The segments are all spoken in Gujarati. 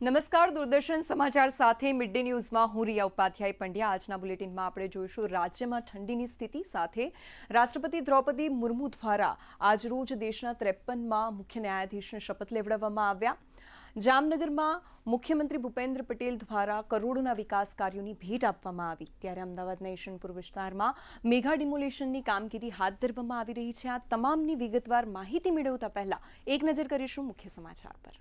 નમસ્કાર, દૂરદર્શન સમાચાર સાથે મિડ ડે ન્યૂઝમાં હું રિયા ઉપાધ્યાય પંડ્યા। આજના બુલેટિનમાં આપણે જોઈશું રાજ્યમાં ઠંડીની સ્થિતિ સાથે રાષ્ટ્રપતિ દ્રૌપદી મુર્મુ દ્વારા આજરોજ દેશના 53માં મુખ્ય ન્યાયાધીશને શપથ લેવડાવવામાં આવ્યા। જામનગરમાં મુખ્યમંત્રી ભૂપેન્દ્ર પટેલ દ્વારા કરોડોના વિકાસ કાર્યોની ભેટ આપવામાં આવી, ત્યારે અમદાવાદના ઈશનપુર વિસ્તારમાં મેગા ડિમોલેશનની કામગીરી હાથ ધરવામાં આવી રહી છે। આ તમામની વિગતવાર માહિતી મેળવતા પહેલા એક નજર કરીશું મુખ્ય સમાચાર પર।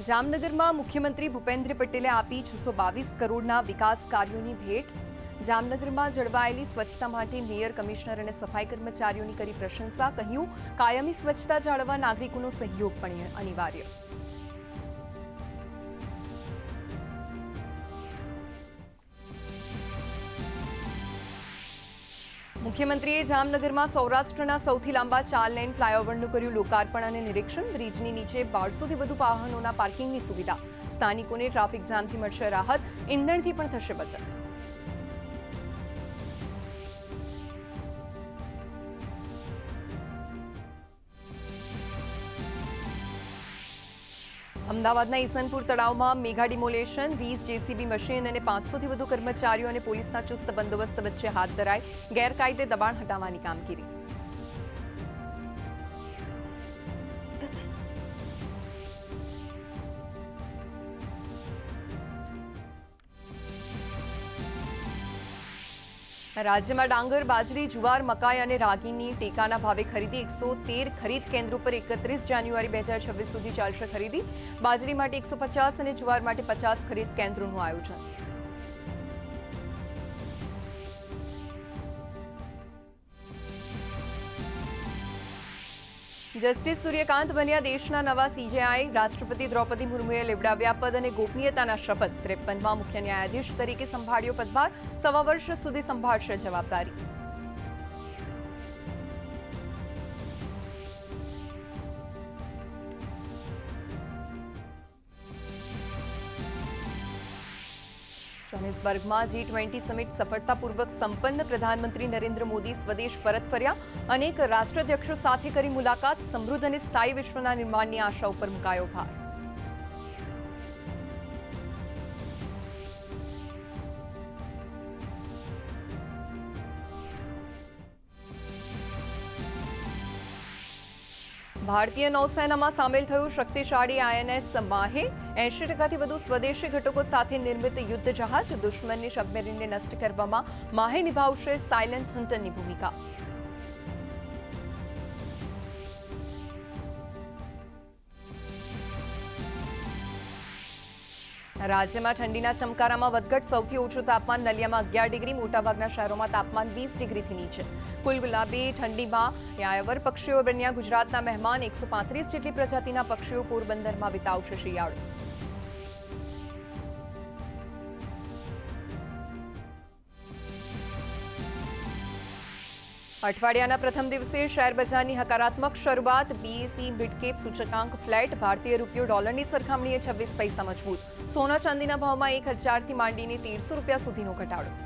જામનગરમાં મુખ્યમંત્રી ભૂપેન્દ્ર પટેલે આપી 622 કરોડના વિકાસ કાર્યોની ભેટ। જામનગરમાં જળવાયેલી સ્વચ્છતા માટે મેયર, કમિશનર અને સફાઈ કર્મચારીઓની કરી પ્રશંસા। કહ્યું, કાયમી સ્વચ્છતા જાળવવા નાગરિકોનો સહયોગ પણ અનિવાર્ય। મુખ્યમંત્રીએ જામનગરમાં સૌરાષ્ટ્રના સૌથી લાંબા 4 લેન ફ્લાયઓવરનું કર્યું લોકાર્પણ અને નિરીક્ષણ। બ્રિજની નીચે 1200થી વધુ વાહનોના પાર્કિંગની સુવિધા। સ્થાનિકોને ટ્રાફિક જામથી મળશે રાહત, ઇંધણથી પણ થશે બચત। અમદાવાદના ઈસનપુર તળાવમાં મેગા ડિમોલેશન, 20 જેસીબી મશીન અને 500થી વધુ કર્મચારીઓ અને પોલીસના ચુસ્ત બંદોબસ્ત વચ્ચે હાથ ધરાઈ ગેરકાયદે દબાણ હટાવવાની કામગીરી। રાજ્યમાં ડાંગર, બાજરી, જુવાર, મકાઈ અને રાગીની ટેકાના ભાવે ખરીદી। 113 ખરીદ કેન્દ્રો પર 31 જાન્યુઆરી 2026 સુધી ચાલશે ખરીદી। બાજરી માટે 150 અને જુવાર માટે 50 ખરીદ કેન્દ્રોનું આયોજન। જસ્ટિસ સૂર્યકાંત બન્યા દેશના નવા સીજેઆઈ। રાષ્ટ્રપતિ દ્રૌપદી મુર્મુએ લેવડાવ્યા પદ અને ગોપનીયતાના શપથ। 53માં મુખ્ય ન્યાયાધીશ તરીકે સંભાળ્યો પદભાર। 1.25 વર્ષ સુધી સંભાળશે જવાબદારી। જોહાનિસબર્ગમાં G20 સમિટ સફળતાપૂર્વક સંપન્ન। પ્રધાનમંત્રી નરેન્દ્ર મોદી સ્વદેશ પરત ફર્યા। અનેક રાષ્ટ્રાધ્યક્ષો સાથે કરી મુલાકાત। સમૃદ્ધ અને સ્થાયી વિશ્વના નિર્માણની આશા ઉપર મુકાયો ભાર। ભારતીય નૌસેનામાં સામેલ થયું શક્તિશાળી INS માહે। 80%થી વધુ સ્વદેશી ઘટકો સાથે નિર્મિત યુદ્ધ જહાજ। દુશ્મનની સબમેરીનને નષ્ટ કરવામાં માહે નિભાવશે સાયલેન્ટ હન્ટરની ભૂમિકા। રાજ્યમાં ઠંડીના ચમકારામાં વધઘટ। સૌથી ઓછું તાપમાન નલિયામાં 11 ડિગ્રી। મોટાભાગના શહેરોમાં તાપમાન 20 ડિગ્રીથી નીચે। ફૂલ ગુલાબી ઠંડીમાં યાયાવર પક્ષીઓ બન્યા ગુજરાતના મહેમાન। 135 જેટલી પ્રજાતિના પક્ષીઓ પોરબંદરમાં વિતાવશે શિયાળો। અઠવાડિયાના પ્રથમ દિવસે શેરબજારની હકારાત્મક શરૂઆત। BSE મિડકેપ સૂચકાંક ફ્લેટ। ભારતીય રૂપિયો ડોલરની સરખામણીએ 26 પૈસા મજબૂત। સોના ચાંદીના ભાવમાં 1000થી માંડીને 1300 રૂપિયા સુધીનો ઘટાડો।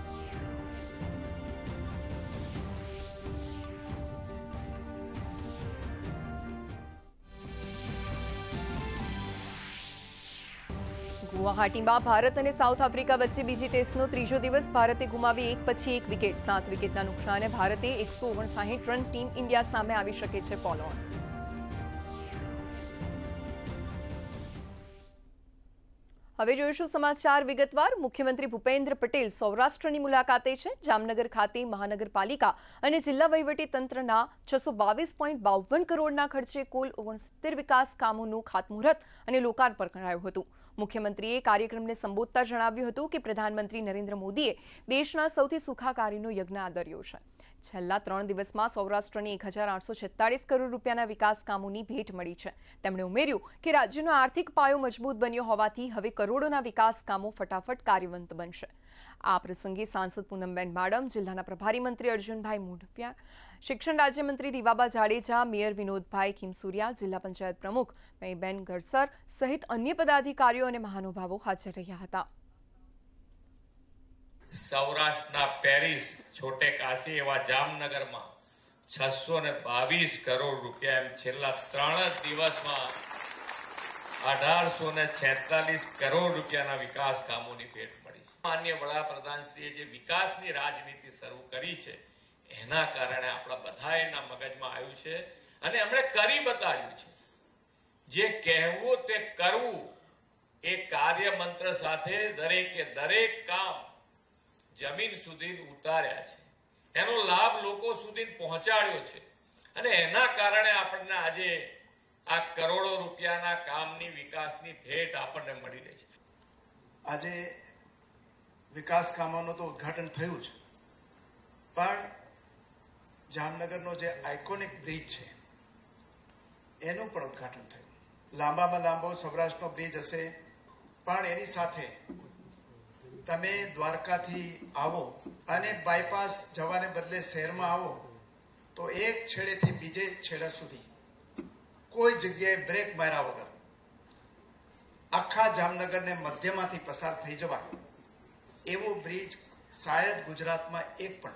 ગુવાહાટીમાં ભારત અને સાઉથ આફ્રિકા વચ્ચે બીજી ટેસ્ટનો ત્રીજો દિવસ। ભારતે ગુમાવી એક પછી એક વિકેટ। 7 વિકેટના નુકસાને ભારતે 159 રન ટીમ ઇન્ડિયા સામે આવી શકે છે ફોલો ઓન। હવે જોઈશું સમાચાર વિગતવાર। મુખ્યમંત્રી ભૂપેન્દ્ર પટેલ સૌરાષ્ટ્રની મુલાકાતે છે। જામનગર ખાતે મહાનગરપાલિકા અને જિલ્લા વહીવટી તંત્રના 622.52 કરોડના ખર્ચે કુલ 69 વિકાસ કામોનું ખાતમુહૂર્ત અને લોકાર્પણ કરાયું હતું। મુખ્યમંત્રીએ કાર્યક્રમને સંબોધતા જણાવ્યું હતું કે પ્રધાનમંત્રી નરેન્દ્ર મોદીએ દેશના સૌથી સુખાકારીનો યજ્ઞ આદર્યો છે। છેલ્લા 3 દિવસમાં સૌરાષ્ટ્રને 1846 કરોડ રૂપિયાના વિકાસ કામોની ભેટ મળી છે। તેમણે ઉમેર્યું કે રાજ્યનો આર્થિક પાયો મજબૂત બન્યો હોવાથી હવે કરોડોના વિકાસ કામો ફટાફટ કાર્યવંત બનશે। આ પ્રસંગે સાંસદ પૂનમબેન માડમ, જિલ્લાના પ્રભારી મંત્રી અર્જુનભાઈ મોઢવાડિયા, શિક્ષણ રાજ્યમંત્રી રીવાબા જાડેજા, મેયર વિનોદભાઈ ખીમસુરિયા, જિલ્લા પંચાયત પ્રમુખ મહીબેન ગરસર સહિત અન્ય પદાધિકારીઓ અને મહાનુભાવો હાજર રહ્યા હતા। સૌરાષ્ટ્રના પેરિસ, છોટે કાશી એવા જામનગરમાં 622 કરોડ રૂપિયા એમ છેલ્લા 3 જ દિવસમાં 1846 કરોડ રૂપિયાના વિકાસ કામોની ભેટ મળી છે. માનનીય વડાપ્રધાનશ્રીએ જે વિકાસની રાજનીતિ શરૂ કરી છે એના કારણે આપણા બધાના મગજમાં આવ્યું છે અને એમણે કરી બતાવ્યું છે. જે કહેવું તે કરવું એ કાર્ય મંત્ર સાથે દરેકે દરેક કામ જમીન સુધી ઉતાર્યા છે. એનો લાભ લોકો સુધી પહોંચાડ્યો છે અને એના કારણે આપણને આજે આ કરોડો રૂપિયાના કામની વિકાસની ભેટ આપણને મળી રહી છે. આજે વિકાસ કામોનું તો ઉદ્ઘાટન થયું છે, પણ જામનગરનો જે આઇકોનિક બ્રિજ છે એનું પણ ઉદ્ઘાટન થયું. લાંબામાં લાંબો સૌરાષ્ટ્રનો બ્રિજ હશે, પણ એની સાથે તમે દ્વારકાથી આવો અને બાયપાસ જવાને બદલે શહેરમાં આવો તો એક છેડેથી બીજે છેડા સુધી કોઈ જગ્યાએ બ્રેક માર્યા વગર આખા જામનગરને મધ્યમાંથી પસાર થઈ જવાય એવો બ્રિજ શાયદ ગુજરાતમાં એક પણ.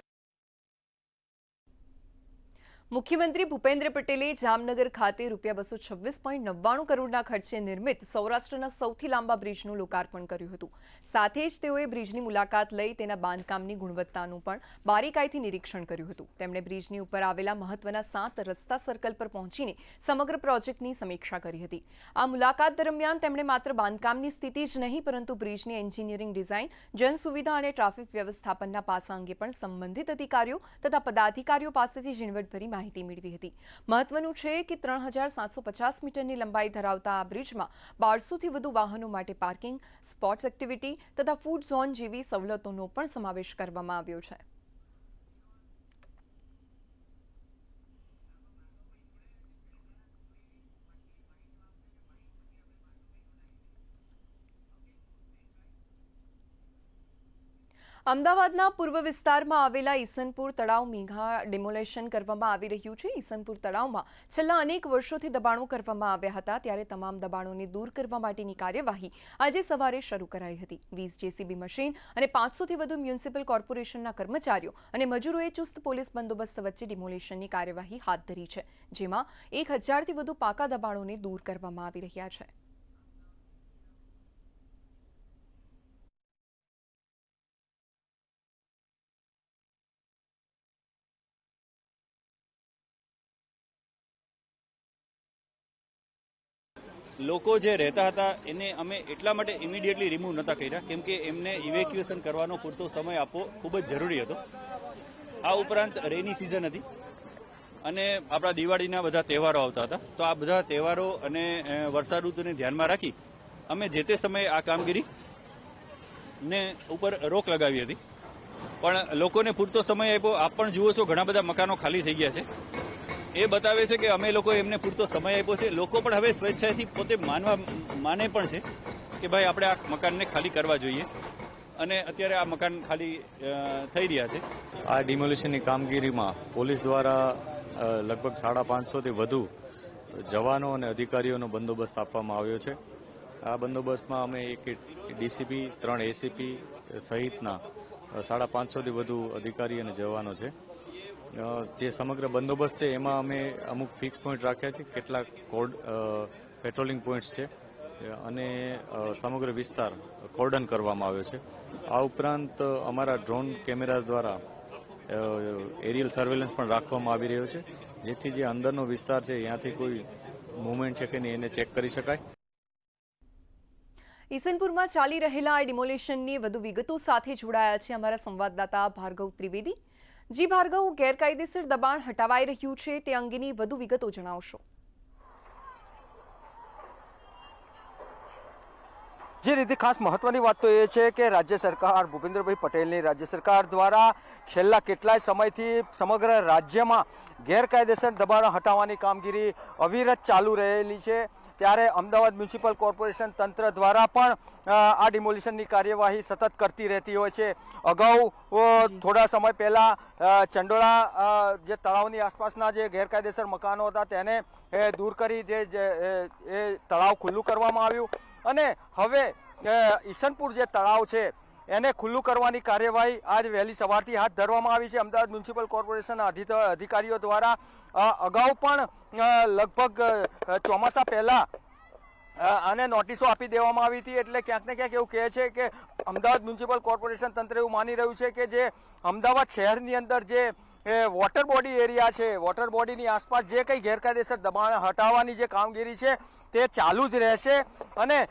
મુખ્યમંત્રી ભૂપેન્દ્ર પટેલે જામનગર ખાતે ₹226.99 કરોડના ખર્ચે નિર્મિત સૌરાષ્ટ્રના સૌથી લાંબા બ્રિજનું લોકાર્પણ કર્યું હતું. સાથે જ તેઓએ બ્રિજની મુલાકાત લઈ તેના બાંધકામની ગુણવત્તાનું પણ બારીકાઈથી નિરીક્ષણ કર્યું હતું. તેમણે બ્રિજની ઉપર આવેલા મહત્વના 7 રસ્તા સર્કલ પર પહોંચીને સમગ્ર પ્રોજેક્ટની સમીક્ષા કરી હતી. આ મુલાકાત દરમિયાન તેમણે માત્ર બાંધકામની સ્થિતિ જ નહીં પરંતુ બ્રિજની એન્જિનિયરિંગ ડિઝાઇન, જનસુવિધા અને ટ્રાફિક વ્યવસ્થાપનના પાસા અંગે પણ સંબંધિત અધિકારીઓ તથા પદાધિકારીઓ પાસેથી ઝીણવટભરી માહિતી મેળવી હતી. મહત્વનું છે કે 3750 મીટરની લંબાઈ ધરાવતા આ બ્રિજમાં 1200થી વધુ વાહનો માટે પાર્કિંગ, સ્પોર્ટ્સ એક્ટિવિટી તથા ફૂડ ઝોન જેવી સવલતોનો પણ સમાવેશ કરવામાં આવ્યો છે. અમદાવાદના પૂર્વ વિસ્તારમાં આવેલા ઈસનપુર તળાવ મેગા ડિમોલેશન કરવામાં આવી રહ્યું છે. ઈસનપુર તળાવમાં છેલ્લા અનેક વર્ષોથી દબાણો કરવામાં આવ્યા હતા, ત્યારે તમામ દબાણોને દૂર કરવા માટેની કાર્યવાહી આજે સવારે શરૂ કરાઈ હતી. 20 જેસીબી મશીન અને 500થી વધુ મ્યુનિસિપલ કોર્પોરેશનના કર્મચારીઓ અને મજૂરોએ ચુસ્ત પોલીસ બંદોબસ્ત વચ્ચે ડિમોલેશનની કાર્યવાહી હાથ ધરી છે, જેમાં 1000થી વધુ પાકા દબાણોને દૂર કરવામાં આવી રહ્યા છે. લોકો જે રહેતા હતા એને અમે એટલા માટે ઇમિડિયેટલી રિમૂવ નહોતા કર્યા કેમ કે એમને ઇવેક્યુએશન કરવાનો પૂરતો સમય આપવો ખૂબ જ જરૂરી હતો. આ ઉપરાંત રેની સિઝન હતી અને આપણા દિવાળીના બધા તહેવારો આવતા હતા, તો આ બધા તહેવારો અને વર્ષા ઋતુને ધ્યાનમાં રાખી અમે જે તે સમયે આ કામગીરીને ઉપર રોક લગાવી હતી. પણ લોકોને પૂરતો સમય આપ્યો. આપ પણ જુઓ છો ઘણા બધા મકાનો ખાલી થઈ ગયા છે. એ બતાવે છે કે અમે લોકો એમને પૂરતો સમય આપ્યો છે. લોકો પણ હવે સ્વેચ્છાએથી પોતે માને પણ છે કે ભાઈ આપણે આ મકાનને ખાલી કરવા જોઈએ અને અત્યારે આ મકાન ખાલી થઈ રહ્યા છે. આ ડિમોલિશનની કામગીરીમાં પોલીસ દ્વારા લગભગ 550થી વધુ જવાનો અને અધિકારીઓનો બંદોબસ્ત આપવામાં આવ્યો છે. આ બંદોબસ્તમાં અમે એક ડીસીપી, 3 એસીપી સહિતના 550થી વધુ અધિકારી અને જવાનો છે. જે સમગ્ર બંદોબસ્ત છે એમાં અમે અમુક ફિક્સ પોઈન્ટ રાખ્યા છે, કેટલાક પેટ્રોલિંગ પોઈન્ટ્સ છે અને સમગ્ર વિસ્તાર કોર્ડન કરવામાં આવ્યો છે. આ ઉપરાંત અમારા ડ્રોન કેમેરા દ્વારા એરિયલ સર્વેલન્સ પણ રાખવામાં આવી રહ્યો છે, જેથી જે અંદરનો વિસ્તાર છે ત્યાંથી કોઈ મુવમેન્ટ છે કે નહીં એને ચેક કરી શકાય. ઈસનપુરમાં ચાલી રહેલા આ ડિમોલેશનની વધુ વિગતો સાથે જોડાયા છે અમારા સંવાદદાતા ભાર્ગવ ત્રિવેદી. જી ભાર્ગવ, ગેરકાયદેસર દબાણ હટાવાઈ રહ્યું છે તે અંગેની વધુ વિગતો જણાવશો. જે રીતે ખાસ મહત્વની વાત તો એ છે કે રાજ્ય સરકાર, ભૂપેન્દ્રભાઈ પટેલની રાજ્ય સરકાર દ્વારા છેલ્લા કેટલાય સમયથી સમગ્ર રાજ્યમાં ગેરકાયદેસર દબાણ હટાવવાની કામગીરી અવિરત ચાલુ રહેલી છે. ત્યારે અમદાવાદ મ્યુનિસિપલ કોર્પોરેશન તંત્ર દ્વારા પણ આ ડિમોલિશનની કાર્યવાહી સતત કરતી રહેતી હોય છે. અગાઉ થોડા સમય પહેલા ચંડોળા જે તળાવની આસપાસના જે ગેરકાયદેસર મકાનો હતા તેને દૂર કરી એ તળાવ ખુલ્લું કરવામાં આવ્યું અને હવે ઈસનપુર જે તળાવ છે એને ખુલ્લું કરવાની કાર્યવાહી આજ વહેલી સવારથી હાથ ધરવામાં આવી છે. અમદાવાદ મ્યુનિસિપલ કોર્પોરેશનના અધિકારીઓ દ્વારા અગાઉ પણ લગભગ ચોમાસા પહેલાં આને નોટિસો આપી દેવામાં આવી હતી. એટલે ક્યાંક ને ક્યાંક એવું કહે છે કે અમદાવાદ મ્યુનિસિપલ કોર્પોરેશન તંત્ર એવું માની રહ્યું છે કે જે અમદાવાદ શહેરની અંદર જે વોટર બોડી એરિયા છે, વોટર બોડીની આસપાસ જે કંઈ ગેરકાયદેસર દબાણ હટાવવાની જે કામગીરી છે તે ચાલુ જ રહેશે અને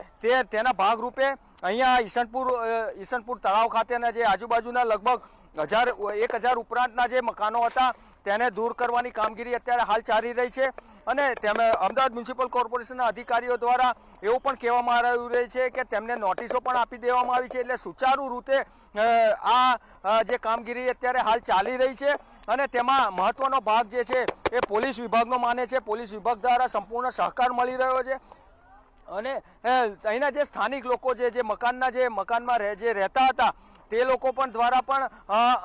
તેના ભાગરૂપે અહીંયા ઈસનપુર તળાવ ખાતેના જે આજુબાજુના લગભગ 1000 ઉપરાંતના જે મકાનો હતા તેને દૂર કરવાની કામગીરી અત્યારે હાલ ચાલી રહી છે. અને અમદાવાદ મ્યુનિસિપલ કોર્પોરેશનના અધિકારીઓ દ્વારા એવું પણ કહેવામાં આવી રહ્યું છે કે તેમને નોટિસો પણ આપી દેવામાં આવી છે. એટલે સુચારુ રીતે આ જે કામગીરી અત્યારે હાલ ચાલી રહી છે અને તેમાં મહત્વનો ભાગ જે છે એ પોલીસ વિભાગનો માને છે. પોલીસ વિભાગ દ્વારા સંપૂર્ણ સહકાર મળી રહ્યો છે અને અહીંના જે સ્થાનિક લોકો જે મકાનમાં જે રહેતા હતા તે લોકો પણ દ્વારા પણ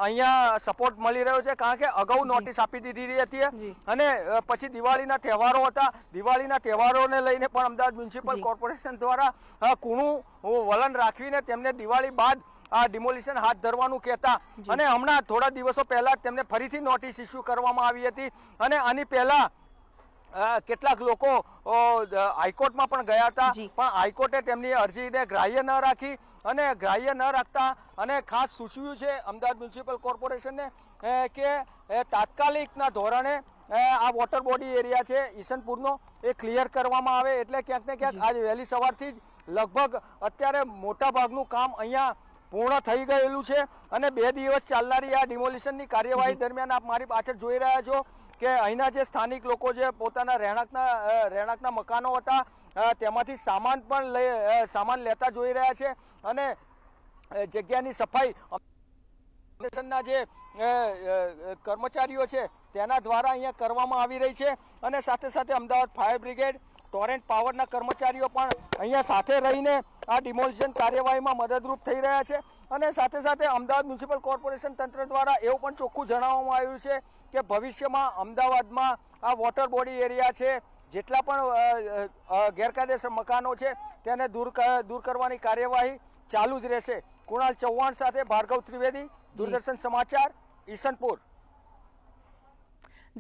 અહીંયા સપોર્ટ મળી રહ્યો છે. કારણ કે અગાઉ નોટિસ આપી દીધી હતી અને પછી દિવાળીના તહેવારો હતા. દિવાળીના તહેવારોને લઈને પણ અમદાવાદ મ્યુનિસિપલ કોર્પોરેશન દ્વારા કૂણું વલણ રાખીને તેમને દિવાળી બાદ આ ડિમોલિશન હાથ ધરવાનું કહેતા અને હમણાં થોડા દિવસો પહેલા તેમને ફરીથી નોટિસ ઇસ્યુ કરવામાં આવી હતી. અને આની પહેલા કેટલાક લોકો હાઈકોર્ટમાં પણ ગયા હતા, પણ હાઈકોર્ટે તેમની અરજીને ગ્રાહ્ય ન રાખી અને ગ્રાહ્ય ન રાખતા અને ખાસ સૂચવ્યું છે અમદાવાદ મ્યુનિસિપલ કોર્પોરેશનને કે તાત્કાલિકના ધોરણે આ વોટર બોડી એરિયા છે ઈસનપુરનો એ ક્લિયર કરવામાં આવે. એટલે ક્યાંક ને ક્યાંક આજે વહેલી સવારથી જ લગભગ અત્યારે મોટા ભાગનું કામ અહીંયા પૂર્ણ થઈ ગયેલું છે અને 2 દિવસ ચાલનારી આ ડિમોલિશનની કાર્યવાહી દરમિયાન આપ મારી પાછળ જોઈ રહ્યા છો કે અહીંના જે સ્થાનિક લોકો જે પોતાના રહેણાંકના મકાનો હતા તેમાંથી સામાન લેતા જોઈ રહ્યા છે અને જગ્યાની સફાઈ ના જે કર્મચારીઓ છે તેના દ્વારા અહીંયા કરવામાં આવી રહી છે. અને સાથે સાથે અમદાવાદ ફાયર બ્રિગેડ, ટોરેન્ટ પાવરના કર્મચારીઓ પણ અહીંયા સાથે રહીને આ ડિમોલિશન કાર્યવાહીમાં મદદરૂપ થઈ રહ્યા છે. અને સાથે સાથે અમદાવાદ મ્યુનિસિપલ કોર્પોરેશન તંત્ર દ્વારા એવું પણ ચોખ્ખું જણાવવામાં આવ્યું છે કે ભવિષ્યમાં અમદાવાદમાં આ વોટર બોડી એરિયા છે જેટલા પણ ગેરકાયદેસર મકાનો છે તેને દૂર કરવાની કાર્યવાહી ચાલુ જ રહેશે. કુણાલ ચૌહાણ સાથે ભાર્ગવ ત્રિવેદી, દૂરદર્શન સમાચાર, ઈસનપુર.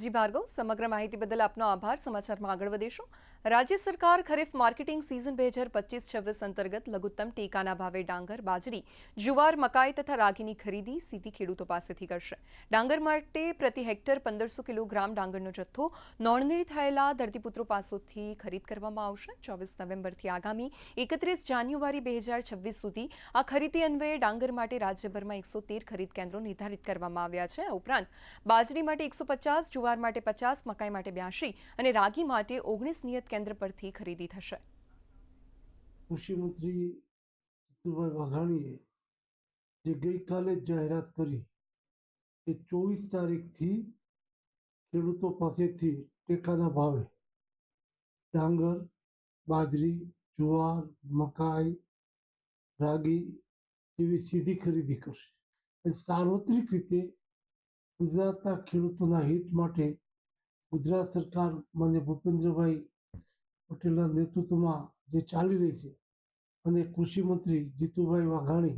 જી ભાર્ગવ, સમગ્ર માહિતી બદલ આપનો આભાર. સમાચારમાં આગળ વધીશું. રાજ્ય સરકાર ખરીફ માર્કેટિંગ સિઝન 2025-26 અંતર્ગત લઘુત્તમ ટેકાના ભાવે ડાંગર, બાજરી, જુવાર, મકાઈ તથા રાગીની ખરીદી સીધી ખેડૂતો પાસેથી કરશે. ડાંગર માટે પ્રતિ હેક્ટર 1500 કિલોગ્રામ ડાંગરનો જથ્થો નોંધણી થયેલા ધરતીપુત્રો પાસેથી ખરીદ કરવામાં આવશે. 24 નવેમ્બરથી આગામી 31 જાન્યુઆરી 2026 સુધી આ ખરીદી અન્વયે ડાંગર માટે રાજ્યભરમાં 113 ખરીદ કેન્દ્રો નિર્ધારિત કરવામાં આવ્યા છે. આ ઉપરાંત બાજરી માટે 150, જુવાર માટે 50, મકાઈ માટે 82 અને રાગી માટે 19 નિયત કેન્દ્ર પરથી ખરીદી થશે. કૃષિ મંત્રી જીતુભાઈ વાઘાણીએ જે ગઈકાલે જાહેરાત કરી કે 24 તારીખથી ખેડૂતો પાસેથી ટેકાના ભાવે ડાંગર, બાજરી, જુવાર, મકાઈ, રાગી જેવી સીધી ખરીદી કરશે. સાર્વત્રિક રીતે ગુજરાતના ખેડૂતોના હિત માટે ગુજરાત સરકાર માન્ય ભૂપેન્દ્રભાઈ પટેલના નેતૃત્વમાં જે ચાલી રહી છે અને કૃષિ મંત્રી જીતુભાઈ વાઘાણી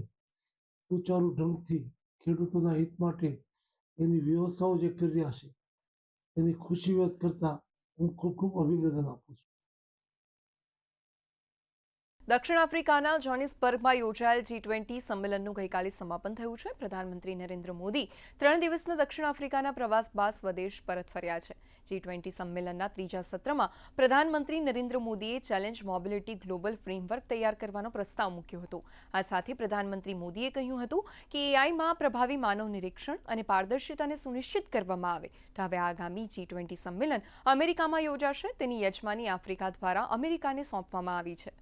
સુચારુ ઢંગથી ખેડૂતોના હિત માટે એની વ્યવસ્થાઓ જે કરી રહ્યા છે એની ખુશી વ્યક્ત કરતા હું ખૂબ અભિનંદન આપું છું. દક્ષિણ આફ્રિકાના જોહાનિસબર્ગમાં યોજાયેલ G20 સંમેલનનું ગઈકાલે સમાપન થયું છે. પ્રધાનમંત્રી નરેન્દ્ર મોદી 3 દિવસના દક્ષિણ આફ્રિકાના પ્રવાસ બાદ સ્વદેશ પરત ફર્યા છે. G20 સંમેલનના 3જા સત્રમાં પ્રધાનમંત્રી નરેન્દ્ર મોદીએ ચેલેન્જ મોબિલિટી ગ્લોબલ ફ્રેમવર્ક તૈયાર કરવાનો પ્રસ્તાવ મૂક્યો હતો. આ સાથે પ્રધાનમંત્રી મોદીએ કહ્યું હતું કે એઆઈમાં પ્રભાવી માનવ નિરીક્ષણ અને પારદર્શિતાને સુનિશ્ચિત કરવામાં આવે તો હવે આગામી G20 સંમેલન અમેરિકામાં યોજાશે. તેની યજમાની આફ્રિકા દ્વારા અમેરિકાને સોંપવામાં આવી છે.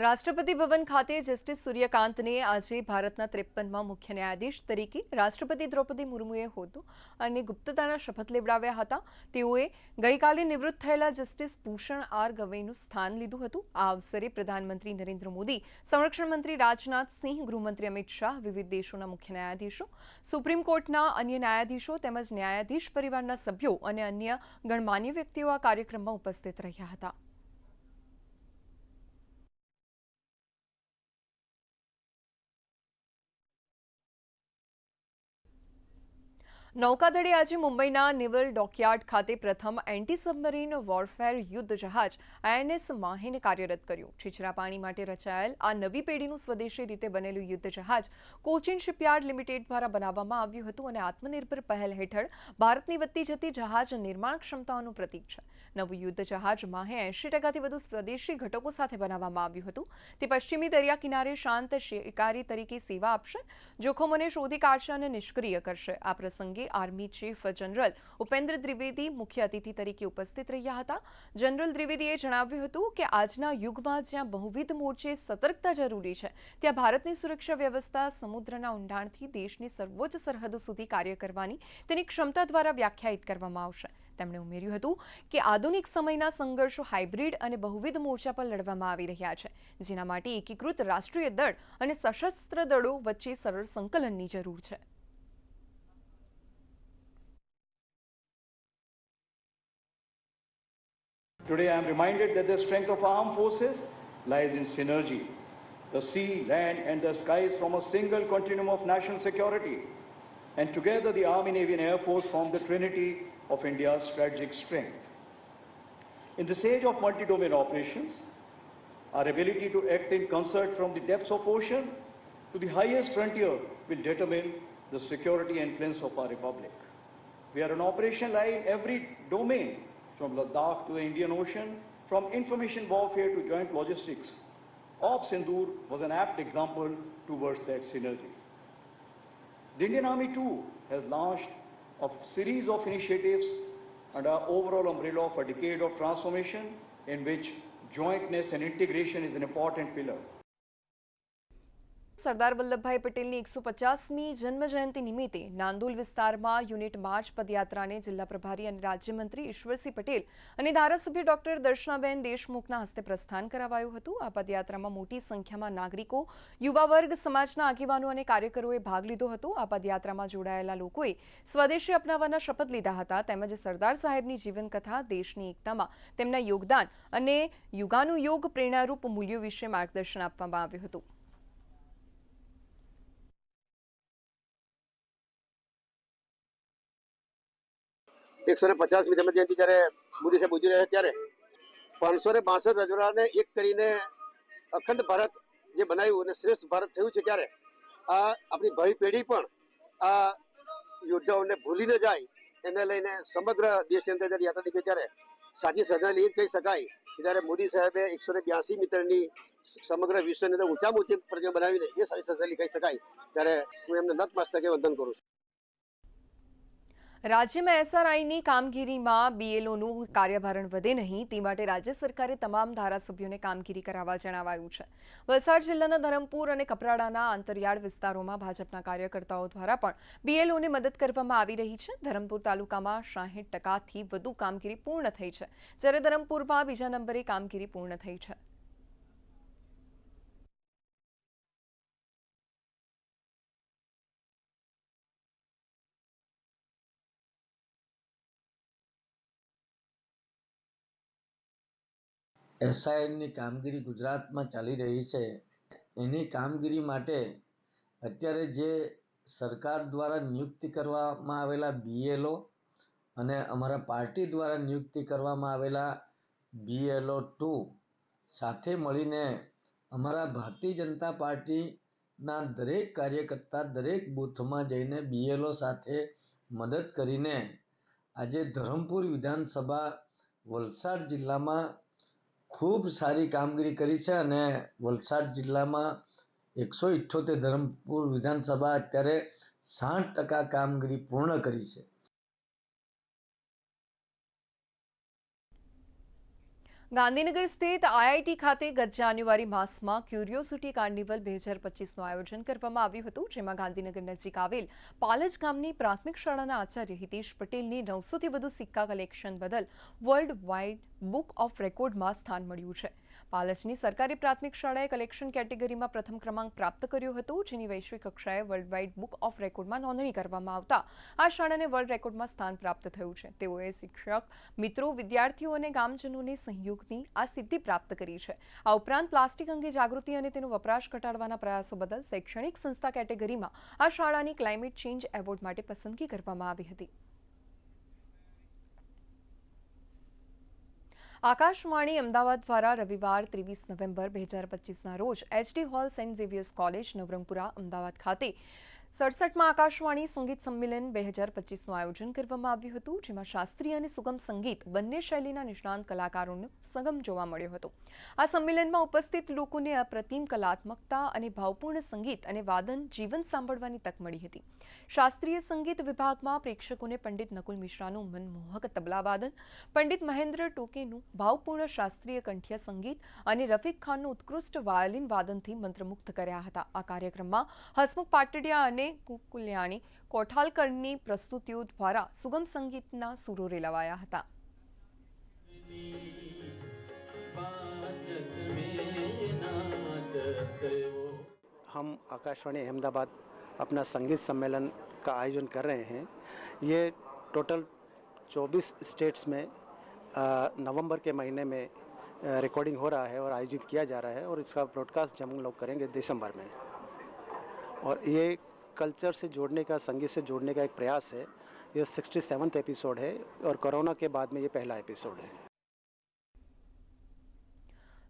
રાષ્ટ્રપતિ ભવન ખાતે જસ્ટિસ સૂર્યકાંતને આજે ભારતના 53માં મુખ્ય ન્યાયાધીશ તરીકે રાષ્ટ્રપતિ દ્રૌપદી મુર્મુએ હોદ્દો અને ગુપ્તતાના શપથ લેવડાવ્યા હતા. તેઓએ ગઈકાલે નિવૃત્ત થયેલા જસ્ટિસ ભૂષણ આર ગવઈનું સ્થાન લીધું હતું. આ અવસરે પ્રધાનમંત્રી નરેન્દ્ર મોદી, સંરક્ષણ મંત્રી રાજનાથ સિંહ, ગૃહમંત્રી અમિત શાહ, વિવિધ દેશોના મુખ્ય ન્યાયાધીશો, સુપ્રીમ કોર્ટના અન્ય ન્યાયાધીશો તેમજ ન્યાયાધીશ પરિવારના સભ્યો અને અન્ય ગણમાન્ય વ્યક્તિઓ આ કાર્યક્રમમાં ઉપસ્થિત રહ્યા હતા. નૌકાદળે આજે મુંબઈના નેવલ ડોકયાર્ડ ખાતે પ્રથમ એન્ટી સબમરીન વોરફેર યુદ્ધ જહાજ INS માહીને કાર્યરત કર્યું. છીછરા પાણી માટે રચાયેલ આ નવી પેઢીનું સ્વદેશી રીતે બનેલું યુદ્ધ જહાજ કોચિન શિપયાર્ડ લિમિટેડ દ્વારા બનાવવામાં આવ્યું હતું અને આત્મનિર્ભર પહેલ હેઠળ ભારતની વધતી જતી જહાજ નિર્માણ ક્ષમતાઓનું પ્રતીક છે. નવું યુદ્ધ જહાજ માહે 80%થી વધુ સ્વદેશી ઘટકો સાથે બનાવવામાં આવ્યું હતું. તે પશ્ચિમી દરિયા કિનારે શાંત શિકારી તરીકે સેવા આપશે, જોખમોને શોધી કાઢશે અને નિષ્ક્રિય કરશે. આ પ્રસંગે army chief general Upendra Dwivedi મુખ્ય અતિથિ તરીકે ઉપસ્થિત રહ્યા હતા. જનરલ દ્વિવેદીએ જણાવ્યું હતું કે આજના યુગમાં જ્યાં બહુવિધ મોરચે સતર્કતા જરૂરી છે, ત્યાં ભારતની સુરક્ષા વ્યવસ્થા સમુદ્રના ઊંડાણથી દેશની સર્વોચ્ચ સરહદો સુધી કાર્ય કરવાની તેની ક્ષમતા દ્વારા વ્યાખ્યાયિત કરવામાં આવશે. તેમણે ઉમેર્યું હતું કે આધુનિક સમયના સંઘર્ષો હાઇબ્રિડ અને બહુવિધ મોરચા પર લડવામાં આવી રહ્યા છે, જેના માટે એકીકૃત રાષ્ટ્રીય દળ અને સશસ્ત્ર દળો વચ્ચે સરળ સંકલનની જરૂર છે. Today I am reminded that the strength of our armed forces lies in synergy. The sea, land and the skies form a single continuum of national security. And together the Army, Navy and Air Force form the trinity of India's strategic strength. In this age of multi-domain operations, our ability to act in concert from the depths of ocean to the highest frontier will determine the security and influence of our republic. We are an operation line in every domain, from Ladakh to the Indian Ocean, from information warfare to joint logistics. Op Sindoor was an apt example towards that synergy. The Indian Army too has launched a series of initiatives under our overall umbrella of a decade of transformation in which jointness and integration is an important pillar. Sardar Vallabhbhai પટેલની 150મી જન્મજયંતિ નિમિત્તે નાંદોલ વિસ્તારમાં યુનિટ માર્ચ પદયાત્રાને જિલ્લા પ્રભારી અને રાજ્યમંત્રી ઈશ્વરસિંહ પટેલ અને ધારાસભ્ય ડોક્ટર દર્શનાબેન દેશમુખના હસ્તે પ્રસ્થાન કરાવાયું હતું. આ પદયાત્રામાં મોટી સંખ્યામાં નાગરિકો, યુવા વર્ગ, સમાજના આગેવાનો અને કાર્યકરોએ ભાગ લીધો હતો. આ પદયાત્રામાં જોડાયેલા લોકોએ સ્વદેશી અપનાવવાના શપથ લીધા હતા તેમજ સરદાર સાહેબની જીવનકથા, દેશની એકતામાં તેમના યોગદાન અને યુગાનુયોગ પ્રેરણારૂપ મૂલ્યો વિશે માર્ગદર્શન આપવામાં આવ્યું હતું. 150મી જન્મજયંતિ જ્યારે મોદી સાહેબ ઉજવી રહ્યા ત્યારે 562 રજવાડાને એક કરીને અખંડ ભારત જે બનાવ્યું અને શ્રેષ્ઠ ભારત થયું છે, ત્યારે આ આપણી ભાવિ પેઢી પણ આ યોદ્ધાઓને ભૂલી ન જાય એને લઈને સમગ્ર દેશની અંદર જ્યારે યાત્રા નીકળી ત્યારે સાચી શ્રદ્ધાંજલિ એ જ કહી શકાય કે જ્યારે મોદી સાહેબે 182 મીટરની સમગ્ર વિશ્વની અંદર ઊંચામાં ઊંચી પ્રતિમા બનાવીને એ સાચી શ્રદ્ધાંજલિ કહી શકાય. ત્યારે હું એમને નતમસ્તકે વંદન કરું છું. રાજ્યમાં SRIની કામગીરીમાં BLOનું કાર્યભારણ વધે નહીં તે માટે રાજ્ય સરકારે તમામ ધારાસભ્યોને કામગીરી કરાવવા જણાવાયું છે. વલસાડ જિલ્લાના ધરમપુર અને કપરાડાના અંતરિયાળ વિસ્તારોમાં ભાજપના કાર્યકર્તાઓ દ્વારા પણ BLOને મદદ કરવામાં આવી રહી છે. ધરમપુર તાલુકામાં 60%થી વધુ કામગીરી પૂર્ણ થઈ છે, જ્યારે ધરમપુરમાં બીજા નંબરે કામગીરી પૂર્ણ થઈ છે. SIની કામગીરી ગુજરાતમાં ચાલી રહી છે. એની કામગીરી માટે અત્યારે જે સરકાર દ્વારા નિયુક્તિ કરવામાં આવેલા BLO અને અમારા પાર્ટી દ્વારા નિયુક્તિ કરવામાં આવેલા BLO2 સાથે મળીને અમારા ભારતીય જનતા પાર્ટીના દરેક કાર્યકર્તા દરેક બૂથમાં જઈને BLO સાથે મદદ કરીને આજે ધરમપુર વિધાનસભા વલસાડ જિલ્લામાં ખૂબ સારી કામગીરી કરી છે અને વલસાડ જિલ્લામાં 178 ધરમપુર વિધાનસભા અત્યારે 60% કામગીરી પૂર્ણ કરી છે. ગાંધીનગર સ્થિત આઈઆઈટી ખાતે ગત જાન્યુઆરી માસમાં ક્યુરિયોસિટી કાર્નિવલ 2025નું આયોજન કરવામાં આવ્યું હતું, જેમાં ગાંધીનગર નજીક આવેલ પાલજ ગામની પ્રાથમિક શાળાના આચાર્ય હિતેશ પટેલની 900થી વધુ સિક્કા કલેક્શન બદલ વર્લ્ડ વાઇડ બુક ઓફ રેકોર્ડમાં સ્થાન મળ્યું છે. પાલજની સરકારી પ્રાથમિક શાળાએ કલેક્શન કેટેગરીમાં પ્રથમ ક્રમાંક પ્રાપ્ત કર્યો હતો, જેની વૈશ્વિક કક્ષાએ વર્લ્ડ વાઇડ બુક ઓફ રેકોર્ડમાં નોંધણી કરવામાં આવતા આ શાળાને વર્લ્ડ રેકોર્ડમાં સ્થાન પ્રાપ્ત થયું છે. તેઓએ શિક્ષક, મિત્રો, વિદ્યાર્થીઓ અને ગામજનોને સહયોગની આ સિદ્ધિ પ્રાપ્ત કરી છે. આ ઉપરાંત પ્લાસ્ટિક અંગે જાગૃતિ અને તેનો વપરાશ ઘટાડવાના પ્રયાસો બદલ શૈક્ષણિક સંસ્થા કેટેગરીમાં આ શાળાની ક્લાઇમેટ ચેન્જ એવોર્ડ માટે પસંદગી કરવામાં આવી હતી. આકાશવાણી અમદાવાદ દ્વારા રવિવાર 23 નવેમ્બર 2025ના રોજ H D hall saint Xavier's college Navrangpura Ahmedabad ખાતે 67માં આકાશવાણી સંગીત સંમેલન 2025નું આયોજન કરવામાં આવ્યું હતું, જેમાં શાસ્ત્રીય અને સુગમ સંગીત બંને શૈલીના નિષ્ણાંત કલાકારોનો સંગમ જોવા મળ્યો હતો. આ સંમેલનમાં ઉપસ્થિત લોકોને અપ્રતિમ કલાત્મકતા અને ભાવપૂર્ણ સંગીત અને વાદન જીવંત સાંભળવાની તક મળી હતી. શાસ્ત્રીય સંગીત વિભાગમાં પ્રેક્ષકોને પંડિત નકુલ મિશ્રાનું મનમોહક તબલા વાદન, પંડિત મહેન્દ્ર ટોકેનું ભાવપૂર્ણ શાસ્ત્રીય કંઠ્ય સંગીત અને રફીક ખાનનું ઉત્કૃષ્ટ વાયોલિન વાદનથી મંત્રમુગ્ધ કર્યા હતા. આ કાર્યક્રમમાં હસમુખ પાટડિયા અને કુકુલ્યાણી કોઠાલકરની પ્રસ્તુતિઓ દ્વારા સુગમ સંગીતના સૂરો રેલાવાયા હતા. हम आकाशवाणी अहमदाबाद अपना संगीत सम्मेलन का आयोजन कर रहे हैं. ये टोटल 24 स्टेट्स में नवंबर के महीने में रिकॉर्डिंग हो रहा है और आयोजित किया जा रहा है और इसका ब्रॉडकास्ट हम लोग करेंगे दिसंबर में. और ये कल्चर से जोड़ने का, संगीत से जोड़ने का एक प्रयास है. ये 67th एपिसोड है और कोरोना के बाद में ये पहला एपिसोड है.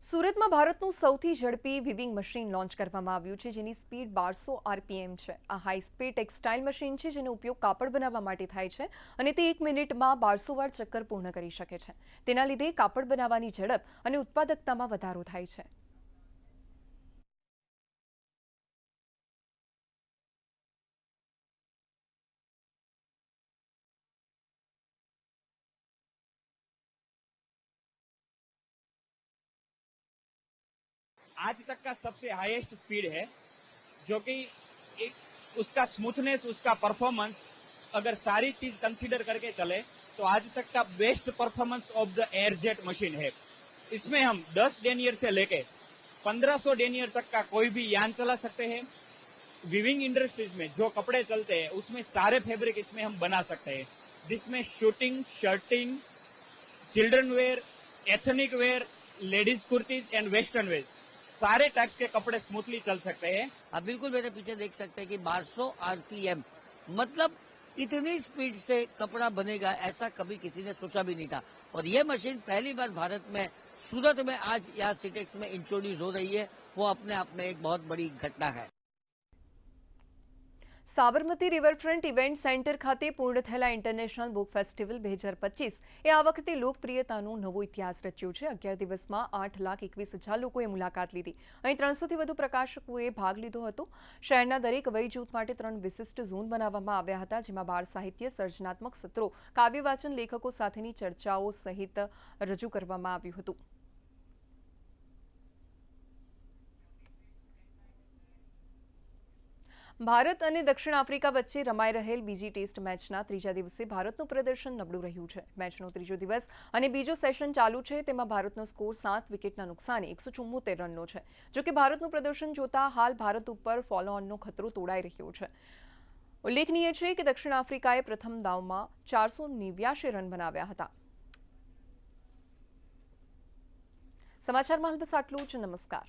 સુરતમાં ભારતનું સૌથી ઝડપી વિવિંગ મશીન લોન્ચ કરવામાં આવ્યું છે, જેની સ્પીડ 1200 RPM છે. આ હાઈ સ્પીડ ટેક્સટાઇલ મશીન છે, જેનો ઉપયોગ કાપડ બનાવવા માટે થાય છે અને તે 1 મિનિટમાં 1200 વાર ચક્કર પૂર્ણ કરી શકે છે. તેના લીધે કાપડ બનાવવાની ઝડપ અને ઉત્પાદકતામાં વધારો થાય છે. आज तक का सबसे हाईएस्ट स्पीड है, जो कि एक उसका स्मूथनेस, उसका परफॉर्मेंस अगर सारी चीज कंसीडर करके चले तो आज तक का best performance of the airjet machine है. इसमें हम 10 डेनियर से लेके 1500 डेनियर तक का कोई भी यान चला सकते हैं. विविंग इंडस्ट्रीज में जो कपड़े चलते हैं उसमें सारे फैब्रिक इसमें हम बना सकते हैं, जिसमें suiting, shirting, children wear, ethnic wear, ladies kurtis and western wear, सारे टाइप के कपड़े स्मूथली चल सकते हैं. आप बिल्कुल मेरे पीछे देख सकते हैं कि 1200 RPM, मतलब इतनी स्पीड से कपड़ा बनेगा ऐसा कभी किसी ने सोचा भी नहीं था. और ये मशीन पहली बार भारत में, सूरत में आज यहाँ सिटेक्स में इंट्रोड्यूस हो रही है. वो अपने आप में एक बहुत बड़ी घटना है. સાબરમતી રિવરફ્રન્ટ ઇવેન્ટ સેન્ટર ખાતે પૂર્ણ થયેલા ઇન્ટરનેશનલ બુક ફેસ્ટિવલ 2025 એ આ વખતે લોકપ્રિયતાનો નવો ઇતિહાસ રચ્યો છે. 11 દિવસમાં 8,21,000 લોકોએ મુલાકાત લીધી. અહીં 300થી વધુ પ્રકાશકોએ ભાગ લીધો હતો. શહેરના દરેક વય જૂથ માટે 3 વિશિષ્ટ ઝોન બનાવવામાં આવ્યા હતા, જેમાં બાળ સાહિત્ય, સર્જનાત્મક સત્રો, કાવ્ય વાચન, લેખકો સાથેની ચર્ચાઓ સહિત રજૂ કરવામાં આવ્યું હતું. ભારત અને દક્ષિણ આફ્રિકા વચ્ચે રમાઈ રહેલ બીજી ટેસ્ટ મેચના ત્રીજા દિવસે ભારતનું પ્રદર્શન નબળું રહ્યું છે. મેચનો ત્રીજો દિવસ અને બીજો સેશન ચાલુ છે, તેમાં ભારતનો સ્કોર 7 વિકેટના નુકસાને 174 રનનો છે. જોકે ભારતનું પ્રદર્શન જોતા હાલ ભારત ઉપર ફોલો ઓનનો ખતરો તોડાઈ રહ્યો છે. ઉલ્લેખનીય છે કે દક્ષિણ આફ્રિકાએ પ્રથમ દાવમાં 489 રન બનાવ્યા હતા. સમાચારમાં હાલ બસ આટલું જ. નમસ્કાર.